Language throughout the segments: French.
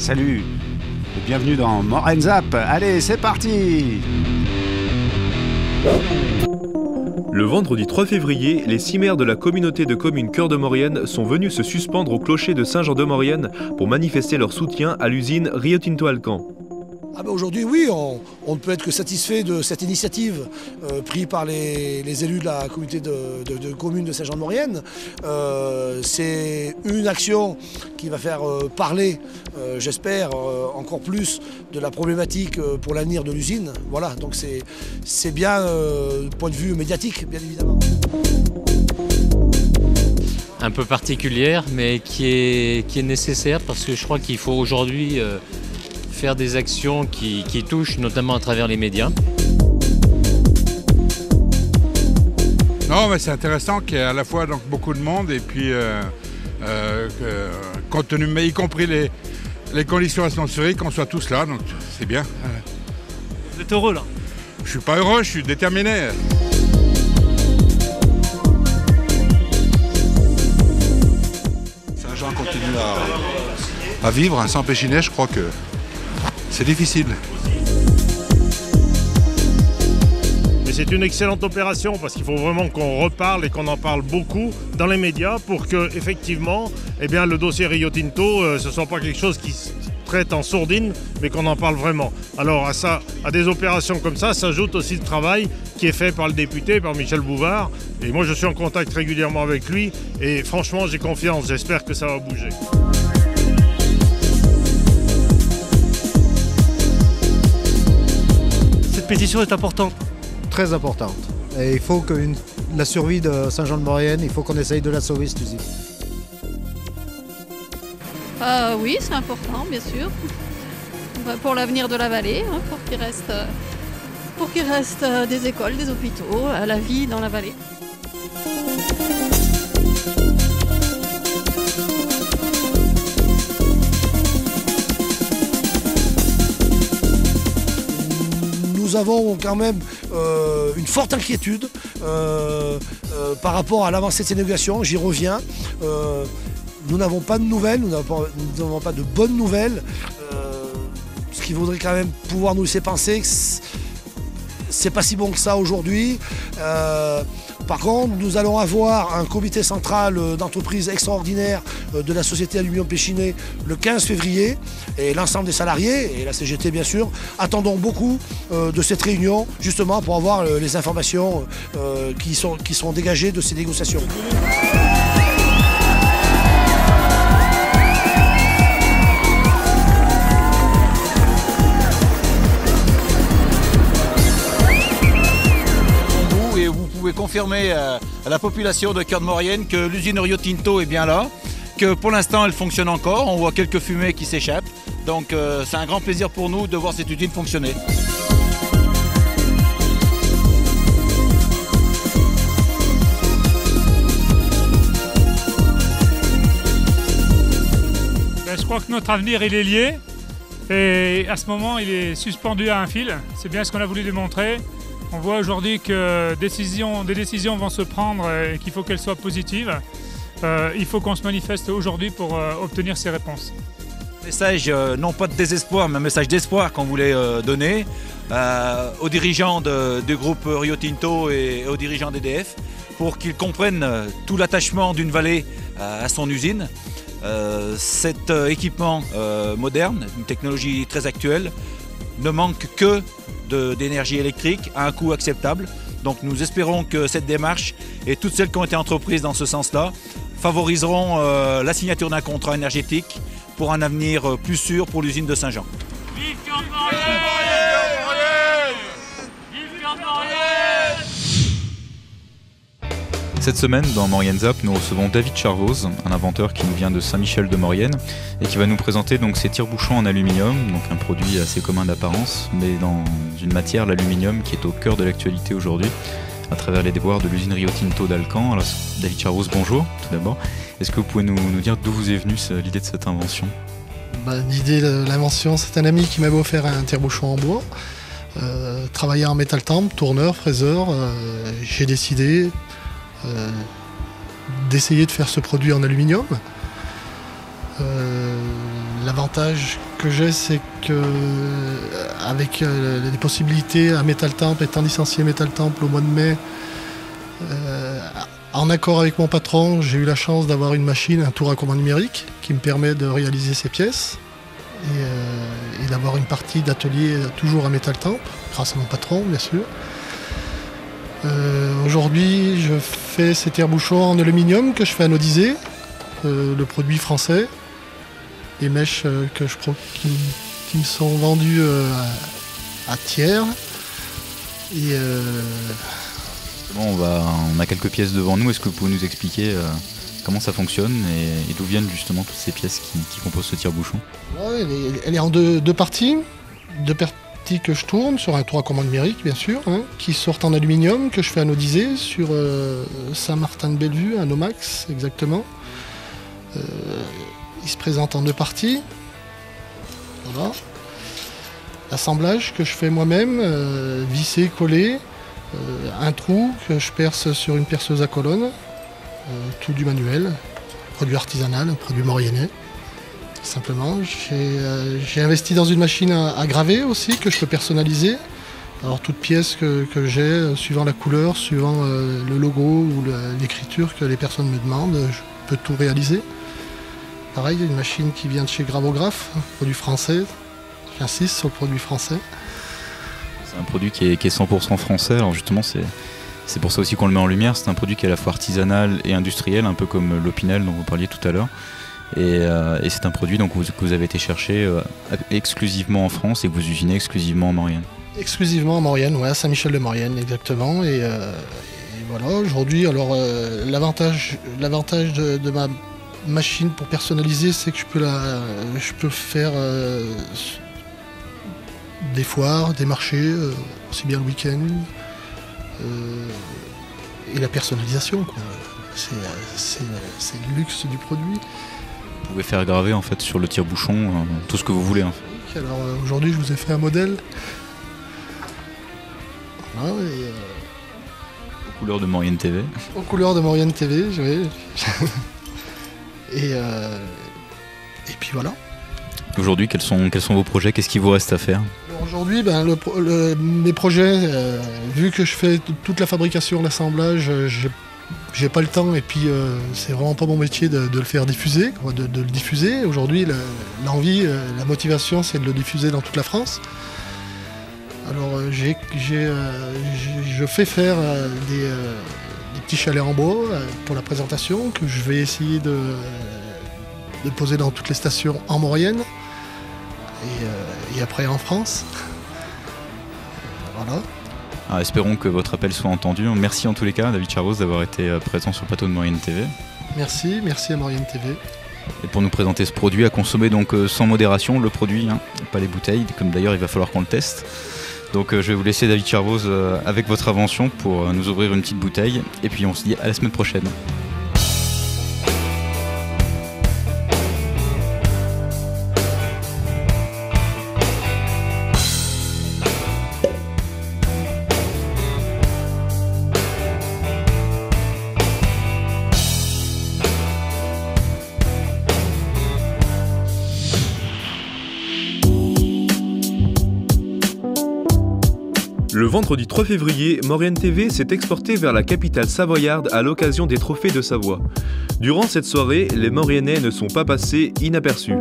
Salut et bienvenue dans Maurienne Zap. Allez, c'est parti! Le vendredi 3 février, les 6 maires de la communauté de communes Cœur de Maurienne sont venus se suspendre au clocher de Saint-Jean-de-Maurienne pour manifester leur soutien à l'usine Rio Tinto Alcan. Aujourd'hui, oui, on ne peut être que satisfait de cette initiative prise par les élus de la communauté de communes de Saint-Jean-de-Maurienne. C'est une action qui va faire parler, j'espère, encore plus de la problématique pour l'avenir de l'usine. Voilà, donc c'est bien du point de vue médiatique, bien évidemment. Un peu particulière, mais qui est nécessaire parce que je crois qu'il faut aujourd'hui faire des actions qui touchent, notamment à travers les médias. Non, mais c'est intéressant qu'il y ait à la fois donc, beaucoup de monde et puis compte tenu, mais y compris les conditions atmosphériques, qu'on soit tous là, donc c'est bien. Vous êtes heureux là? Je suis pas heureux, je suis déterminé. Saint-Jean continue à vivre sans Péchinet, je crois que c'est difficile. Mais c'est une excellente opération parce qu'il faut vraiment qu'on reparle et qu'on en parle beaucoup dans les médias pour que effectivement, le dossier Rio Tinto, ce ne soit pas quelque chose qui se traite en sourdine, mais qu'on en parle vraiment. Alors à des opérations comme ça s'ajoute aussi le travail qui est fait par le député, par Michel Bouvard. Et moi je suis en contact régulièrement avec lui et franchement j'ai confiance, j'espère que ça va bouger. Cette pétition est importante. Très importante. Et il faut que la survie de Saint-Jean-de-Maurienne, il faut qu'on essaye de la sauver, cette usine. Oui, c'est important, bien sûr. Pour l'avenir de la vallée, hein, pour qu'il reste des écoles, des hôpitaux, la vie dans la vallée. Nous avons quand même une forte inquiétude par rapport à l'avancée de ces négociations, j'y reviens. Nous n'avons pas de nouvelles, nous n'avons pas de bonnes nouvelles, ce qui voudrait quand même pouvoir nous laisser penser que c'est pas si bon que ça aujourd'hui. Par contre, nous allons avoir un comité central d'entreprise extraordinaire de la société Aluminium Péchinet le 15 février et l'ensemble des salariés et la CGT bien sûr attendons beaucoup de cette réunion justement pour avoir les informations qui seront dégagées de ces négociations. Confirmer à la population de Cœur de Maurienne que l'usine Rio Tinto est bien là, que pour l'instant elle fonctionne encore, on voit quelques fumées qui s'échappent, donc c'est un grand plaisir pour nous de voir cette usine fonctionner. Je crois que notre avenir il est lié et à ce moment il est suspendu à un fil, c'est bien ce qu'on a voulu démontrer. On voit aujourd'hui que des décisions vont se prendre et qu'il faut qu'elles soient positives. Il faut qu'on se manifeste aujourd'hui pour obtenir ces réponses. Message, non pas de désespoir, mais un message d'espoir qu'on voulait donner aux dirigeants du groupe Rio Tinto et aux dirigeants d'EDF pour qu'ils comprennent tout l'attachement d'une vallée à son usine. Cet équipement moderne, une technologie très actuelle, ne manque que d'énergie électrique à un coût acceptable. Donc nous espérons que cette démarche et toutes celles qui ont été entreprises dans ce sens-là favoriseront la signature d'un contrat énergétique pour un avenir plus sûr pour l'usine de Saint-Jean. Vive Cœur de Maurienne! Vive Cœur de Maurienne! Cette semaine, dans Maurienne Zap, nous recevons David Charvoz, un inventeur qui nous vient de Saint-Michel-de-Maurienne et qui va nous présenter donc ses tire-bouchons en aluminium, donc un produit assez commun d'apparence, mais dans une matière, l'aluminium, qui est au cœur de l'actualité aujourd'hui, à travers les déboires de l'usine Rio Tinto d'Alcan. Alors, David Charvoz, bonjour, tout d'abord. Est-ce que vous pouvez nous dire d'où vous est venue l'idée de cette invention? L'idée de l'invention, c'est un ami qui m'avait offert un tire-bouchon en bois. Travaillait en métal temple, tourneur, fraiseur. J'ai décidé d'essayer de faire ce produit en aluminium. L'avantage que j'ai, c'est que avec les possibilités à Metal Temple, étant licencié Metal Temple au mois de mai, en accord avec mon patron, j'ai eu la chance d'avoir une machine, un tour à commande numérique, qui me permet de réaliser ces pièces et d'avoir une partie d'atelier toujours à Metal Temple, grâce à mon patron, bien sûr. Aujourd'hui, je fais ces tire-bouchons en aluminium que je fais anodiser, le produit français, des mèches qui me sont vendues à tiers. Et Bon, on a quelques pièces devant nous. Est-ce que vous pouvez nous expliquer comment ça fonctionne et d'où viennent justement toutes ces pièces qui composent ce tire-bouchon? Ouais, elle est en deux parties. Deux parties que je tourne sur un tour à commande numérique, bien sûr, hein, qui sortent en aluminium, que je fais anodiser sur Saint-Martin-de-Bellevue, un Nomax exactement. Il se présente en deux parties. Voilà. Assemblage que je fais moi-même, visser, coller. Un trou que je perce sur une perceuse à colonne, tout du manuel, produit artisanal, un produit mauriennais, simplement. J'ai investi dans une machine à graver aussi, que je peux personnaliser. Alors toute pièce que j'ai, suivant la couleur, suivant le logo ou l'écriture que les personnes me demandent, je peux tout réaliser. Pareil, une machine qui vient de chez Gravographe, produit français, j'insiste sur le produit français. C'est un produit qui est 100% français, alors justement c'est pour ça aussi qu'on le met en lumière. C'est un produit qui est à la fois artisanal et industriel, un peu comme l'Opinel dont vous parliez tout à l'heure. Et c'est un produit donc, que vous avez été chercher exclusivement en France et que vous usinez exclusivement en Maurienne. Exclusivement en Maurienne, ouais, à Saint-Michel-de-Maurienne exactement. Et voilà, aujourd'hui, alors l'avantage de ma machine pour personnaliser, c'est que je peux faire des foires, des marchés, aussi bien le week-end, et la personnalisation, quoi. C'est le luxe du produit. Vous pouvez faire graver en fait sur le tire-bouchon tout ce que vous voulez. En fait. Alors aujourd'hui, je vous ai fait un modèle. Voilà, aux couleurs de Maurienne TV. Aux couleurs de Maurienne TV, oui. Et puis voilà. Aujourd'hui, quels sont vos projets? Qu'est-ce qu'il vous reste à faire? Aujourd'hui, mes projets, vu que je fais toute la fabrication, l'assemblage, j'ai pas le temps et puis c'est vraiment pas mon métier de le faire diffuser, de le diffuser. Aujourd'hui, l'envie, la motivation, c'est de le diffuser dans toute la France. Alors je fais faire des petits chalets en bois pour la présentation que je vais essayer de poser dans toutes les stations en Maurienne et après en France. Voilà. Alors, espérons que votre appel soit entendu. Merci en tous les cas, David Charvos, d'avoir été présent sur le plateau de Maurienne TV. Merci à Maurienne TV. Et pour nous présenter ce produit à consommer donc sans modération, le produit, hein, pas les bouteilles, comme d'ailleurs il va falloir qu'on le teste. Donc je vais vous laisser David Charvos avec votre invention pour nous ouvrir une petite bouteille. Et puis on se dit à la semaine prochaine. Le vendredi 3 février, Maurienne TV s'est exportée vers la capitale savoyarde à l'occasion des Trophées de Savoie. Durant cette soirée, les Mauriennais ne sont pas passés inaperçus.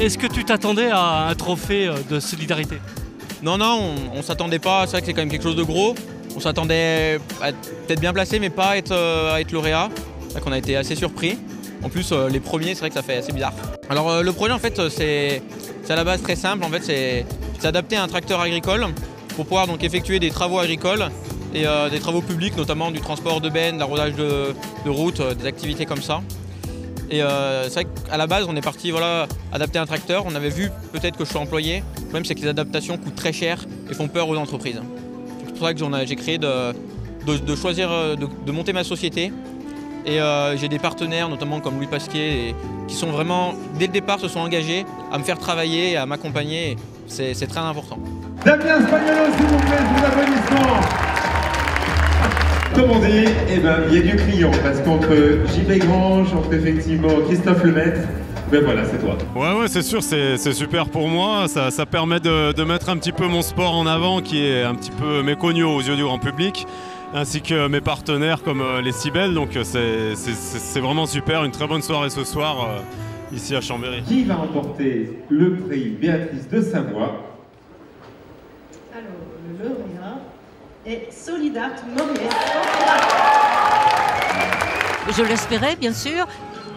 Est-ce que tu t'attendais à un trophée de solidarité? Non, on ne s'attendait pas. C'est vrai que c'est quand même quelque chose de gros. On s'attendait à être bien placé, mais pas à être lauréat. C'est vrai qu'on a été assez surpris. En plus, les premiers, c'est vrai que ça fait assez bizarre. Alors, le projet, en fait, c'est à la base très simple. En fait, c'est adapter un tracteur agricole pour pouvoir donc effectuer des travaux agricoles et des travaux publics, notamment du transport de bennes, de l'arrosage de routes, des activités comme ça. Et c'est vrai qu'à la base, on est parti adapter un tracteur. On avait vu peut-être que je suis employé. Le problème, c'est que les adaptations coûtent très cher et font peur aux entreprises. C'est pour ça que j'ai créé de choisir de monter ma société Et j'ai des partenaires, notamment comme Louis Pasquier, qui sont vraiment, dès le départ, se sont engagés à me faire travailler, à m'accompagner. C'est très important. Damien Spagnolo, s'il vous plaît, vos applaudissements. Comme on dit, eh ben, il y a du client, parce qu'entre JB Grange, entre effectivement Christophe Lemaitre, ben voilà, c'est toi. Ouais, c'est sûr, c'est super pour moi. Ça permet de mettre un petit peu mon sport en avant, qui est un petit peu méconnu aux yeux du grand public, ainsi que mes partenaires comme les Cybèles. Donc c'est vraiment super, une très bonne soirée ce soir ici à Chambéry. Qui va emporter le prix Béatrice de Savoie? Alors, le lauréat est Solidat Maurienne. Je l'espérais, bien sûr.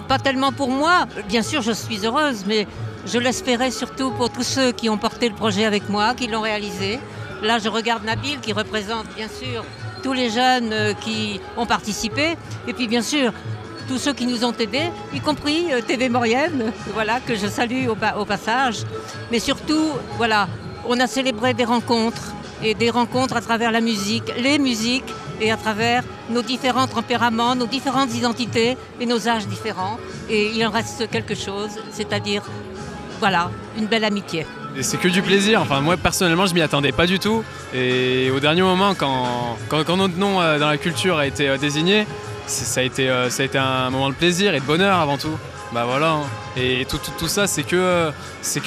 Pas tellement pour moi, bien sûr je suis heureuse, mais je l'espérais surtout pour tous ceux qui ont porté le projet avec moi, qui l'ont réalisé. Là je regarde Nabil qui représente bien sûr tous les jeunes qui ont participé, et puis bien sûr tous ceux qui nous ont aidés, y compris TV Maurienne, voilà, que je salue au passage. Mais surtout, voilà, on a célébré des rencontres, et des rencontres à travers la musique, les musiques, et à travers nos différents tempéraments, nos différentes identités et nos âges différents. Et il en reste quelque chose, c'est-à-dire, voilà, une belle amitié. Et c'est que du plaisir. Enfin, moi, personnellement, je m'y attendais pas du tout. Et au dernier moment, quand notre nom dans la culture a été désigné, ça a été un moment de plaisir et de bonheur avant tout. Bah voilà. Hein. Et tout ça, c'est que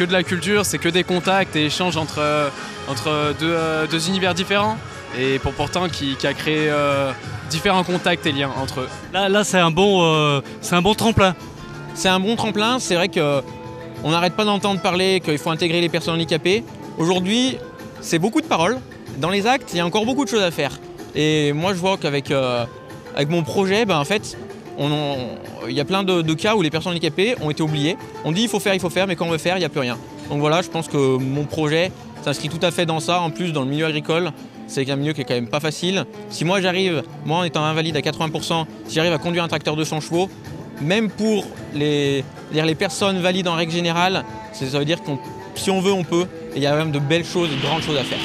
de la culture, c'est que des contacts et échanges entre deux univers différents. Et pourtant qui a créé différents contacts et liens entre eux. Là c'est un bon tremplin. C'est un bon tremplin, c'est vrai qu'on n'arrête pas d'entendre parler qu'il faut intégrer les personnes handicapées. Aujourd'hui, c'est beaucoup de paroles. Dans les actes, il y a encore beaucoup de choses à faire. Et moi, je vois qu'avec mon projet, en fait, il y a plein de cas où les personnes handicapées ont été oubliées. On dit il faut faire, mais quand on veut faire, il n'y a plus rien. Donc voilà, je pense que mon projet s'inscrit tout à fait dans ça. En plus, dans le milieu agricole, c'est un milieu qui est quand même pas facile. Si moi en étant invalide à 80%, si j'arrive à conduire un tracteur de 100 chevaux, même pour les personnes valides en règle générale, ça veut dire que si on veut, on peut. Et il y a même de belles choses, de grandes choses à faire.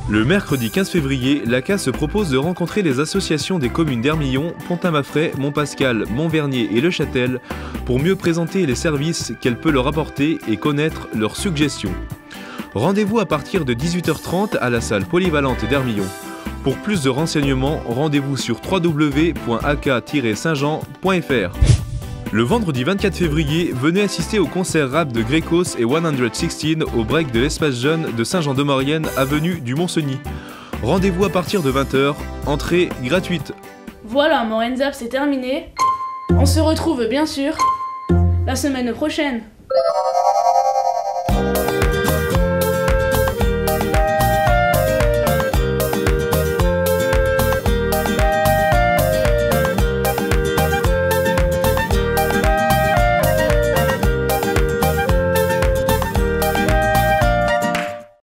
Le mercredi 15 février, l'ACA se propose de rencontrer les associations des communes d'Hermillon, Pont-à-Mafray, Montpascal, Montvernier et Le Châtel pour mieux présenter les services qu'elle peut leur apporter et connaître leurs suggestions. Rendez-vous à partir de 18h30 à la salle polyvalente d'Hermillon. Pour plus de renseignements, rendez-vous sur www.aka-saintjean.fr. Le vendredi 24 février, venez assister au concert rap de Grécos et 116 au break de l'espace jeune de Saint-Jean-de-Maurienne, avenue du Mont-Cenis. Rendez-vous à partir de 20h, entrée gratuite. Voilà, Maurienne Zap, c'est terminé. On se retrouve bien sûr la semaine prochaine.